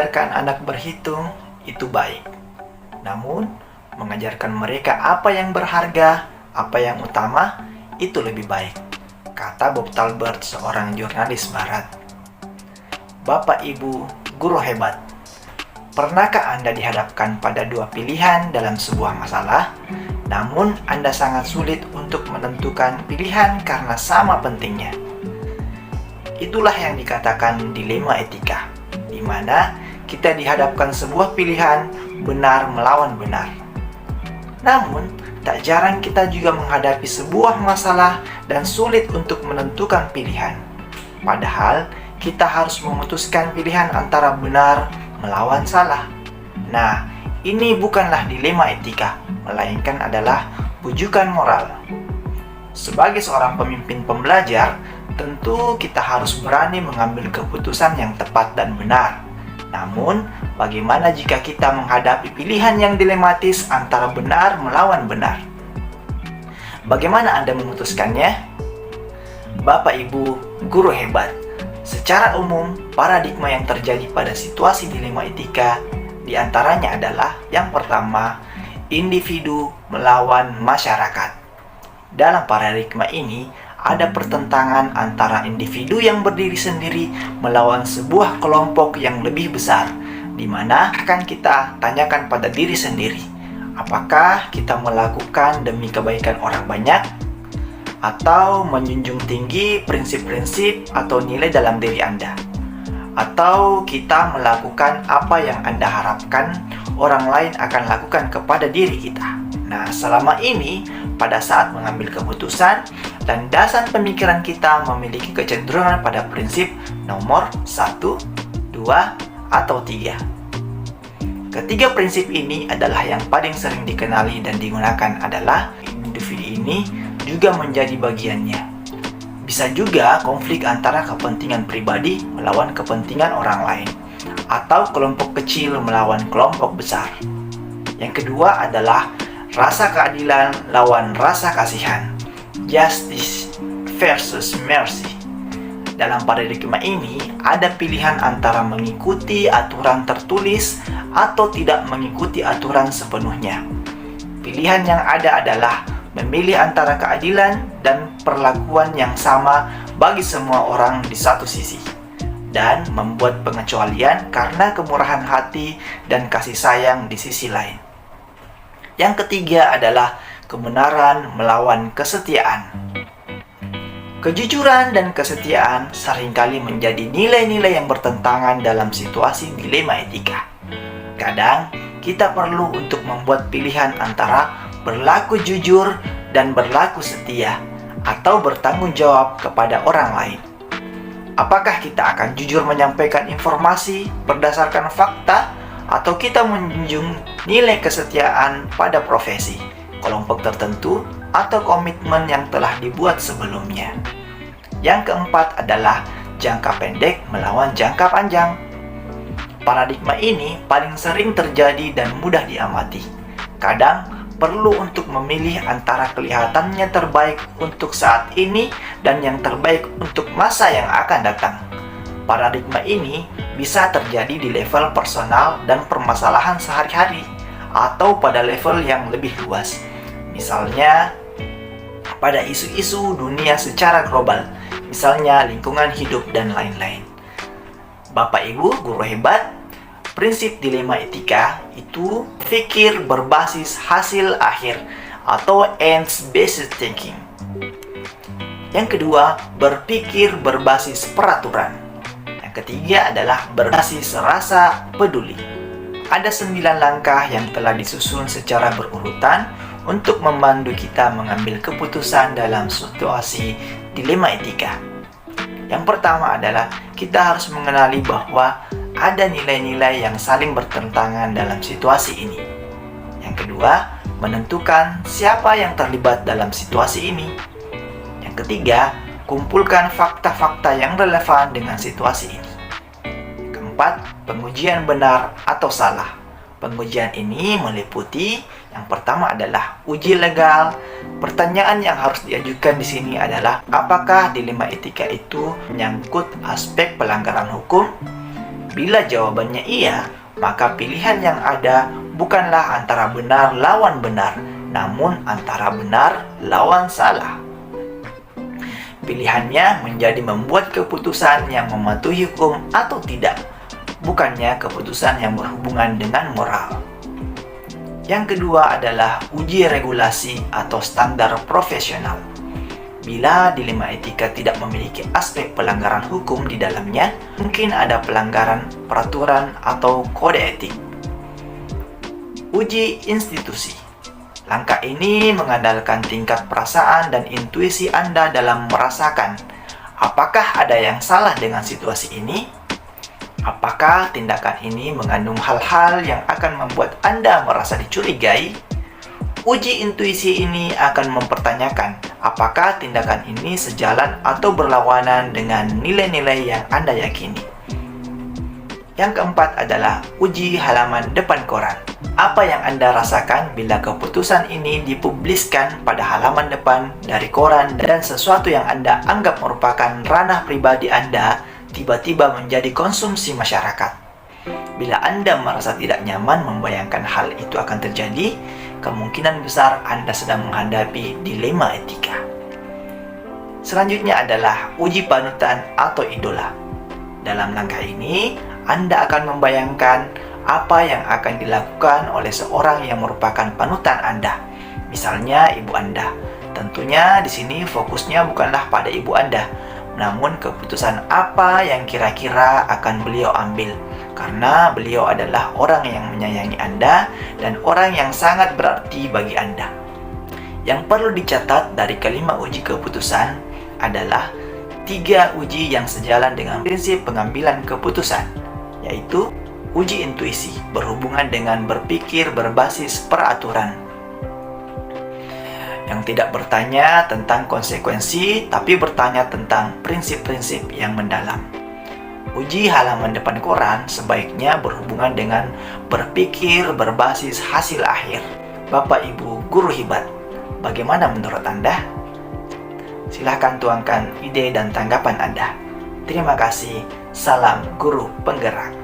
mengajarkan anak berhitung itu baik. Namun, mengajarkan mereka apa yang berharga, apa yang utama, itu lebih baik, kata Bob Talbert, seorang jurnalis barat. Bapak Ibu, guru hebat. Pernahkah Anda dihadapkan pada dua pilihan dalam sebuah masalah, namun Anda sangat sulit untuk menentukan pilihan karena sama pentingnya? Itulah yang dikatakan dilema etika, di mana kita dihadapkan sebuah pilihan benar melawan benar. Namun, tak jarang kita juga menghadapi sebuah masalah dan sulit untuk menentukan pilihan. Padahal, kita harus memutuskan pilihan antara benar melawan salah. Nah, ini bukanlah dilema etika, melainkan adalah bujukan moral. Sebagai seorang pemimpin pembelajar, tentu kita harus berani mengambil keputusan yang tepat dan benar. Namun, bagaimana jika kita menghadapi pilihan yang dilematis antara benar melawan benar? Bagaimana Anda memutuskannya? Bapak Ibu, guru hebat. Secara umum, paradigma yang terjadi pada situasi dilema etika diantaranya adalah yang pertama, individu melawan masyarakat. Dalam paradigma ini, ada pertentangan antara individu yang berdiri sendiri melawan sebuah kelompok yang lebih besar, di mana akan kita tanyakan pada diri sendiri, apakah kita melakukan demi kebaikan orang banyak, atau menjunjung tinggi prinsip-prinsip atau nilai dalam diri Anda, atau kita melakukan apa yang Anda harapkan orang lain akan lakukan kepada diri kita. Nah, selama ini, pada saat mengambil keputusan, dan dasar pemikiran kita memiliki kecenderungan pada prinsip nomor 1, 2, atau 3. Ketiga prinsip ini adalah yang paling sering dikenali dan digunakan adalah individu ini juga menjadi bagiannya. Bisa juga konflik antara kepentingan pribadi melawan kepentingan orang lain, atau kelompok kecil melawan kelompok besar. Yang kedua adalah rasa keadilan lawan rasa kasihan, justice versus mercy. Dalam paradigma ini, ada pilihan antara mengikuti aturan tertulis atau tidak mengikuti aturan sepenuhnya. Pilihan yang ada adalah memilih antara keadilan dan perlakuan yang sama bagi semua orang di satu sisi, dan membuat pengecualian karena kemurahan hati dan kasih sayang di sisi lain. Yang ketiga adalah kebenaran melawan kesetiaan. Kejujuran dan kesetiaan seringkali menjadi nilai-nilai yang bertentangan dalam situasi dilema etika. Kadang, kita perlu untuk membuat pilihan antara berlaku jujur dan berlaku setia, atau bertanggung jawab kepada orang lain. Apakah kita akan jujur menyampaikan informasi berdasarkan fakta, atau kita menjunjung nilai kesetiaan pada profesi, kelompok tertentu, atau komitmen yang telah dibuat sebelumnya? Yang keempat adalah jangka pendek melawan jangka panjang. Paradigma ini paling sering terjadi dan mudah diamati. Kadang perlu untuk memilih antara kelihatannya terbaik untuk saat ini dan yang terbaik untuk masa yang akan datang. Paradigma ini bisa terjadi di level personal dan permasalahan sehari-hari, atau pada level yang lebih luas. Misalnya, pada isu-isu dunia secara global, misalnya lingkungan hidup dan lain-lain. Bapak Ibu, guru hebat, prinsip dilema etika itu pikir berbasis hasil akhir atau ends-based thinking. Yang kedua, berpikir berbasis peraturan. Yang ketiga adalah berbasis rasa peduli. Ada 9 langkah yang telah disusun secara berurutan untuk membantu kita mengambil keputusan dalam situasi dilema etika. Yang pertama adalah kita harus mengenali bahwa ada nilai-nilai yang saling bertentangan dalam situasi ini. Yang kedua, menentukan siapa yang terlibat dalam situasi ini. Yang ketiga, kumpulkan fakta-fakta yang relevan dengan situasi ini. Keempat, pengujian benar atau salah. Pengujian ini meliputi yang pertama adalah uji legal. Pertanyaan yang harus diajukan di sini adalah apakah dilema etika itu menyangkut aspek pelanggaran hukum? Bila jawabannya iya, maka pilihan yang ada bukanlah antara benar lawan benar, namun antara benar lawan salah. Pilihannya menjadi membuat keputusan yang mematuhi hukum atau tidak, bukannya keputusan yang berhubungan dengan moral. Yang kedua adalah uji regulasi atau standar profesional. Bila dilema etika tidak memiliki aspek pelanggaran hukum di dalamnya, mungkin ada pelanggaran peraturan atau kode etik. Uji institusi. Langkah ini mengandalkan tingkat perasaan dan intuisi Anda dalam merasakan apakah ada yang salah dengan situasi ini. Apakah tindakan ini mengandung hal-hal yang akan membuat Anda merasa dicurigai? Uji intuisi ini akan mempertanyakan apakah tindakan ini sejalan atau berlawanan dengan nilai-nilai yang Anda yakini. Yang keempat adalah uji halaman depan koran. Apa yang Anda rasakan bila keputusan ini dipubliskan pada halaman depan dari koran dan sesuatu yang Anda anggap merupakan ranah pribadi Anda tiba-tiba menjadi konsumsi masyarakat. Bila Anda merasa tidak nyaman membayangkan hal itu akan terjadi, kemungkinan besar Anda sedang menghadapi dilema etika. Selanjutnya adalah uji panutan atau idola. Dalam langkah ini, Anda akan membayangkan apa yang akan dilakukan oleh seorang yang merupakan panutan Anda. Misalnya ibu Anda. Tentunya di sini fokusnya bukanlah pada ibu Anda, namun keputusan apa yang kira-kira akan beliau ambil, karena beliau adalah orang yang menyayangi Anda dan orang yang sangat berarti bagi Anda. Yang perlu dicatat dari kelima uji keputusan adalah 3 uji yang sejalan dengan prinsip pengambilan keputusan, yaitu uji intuisi berhubungan dengan berpikir berbasis peraturan, yang tidak bertanya tentang konsekuensi, tapi bertanya tentang prinsip-prinsip yang mendalam. Uji halaman depan koran sebaiknya berhubungan dengan berpikir berbasis hasil akhir. Bapak Ibu guru hebat, bagaimana menurut Anda? Silahkan tuangkan ide dan tanggapan Anda. Terima kasih. Salam guru penggerak.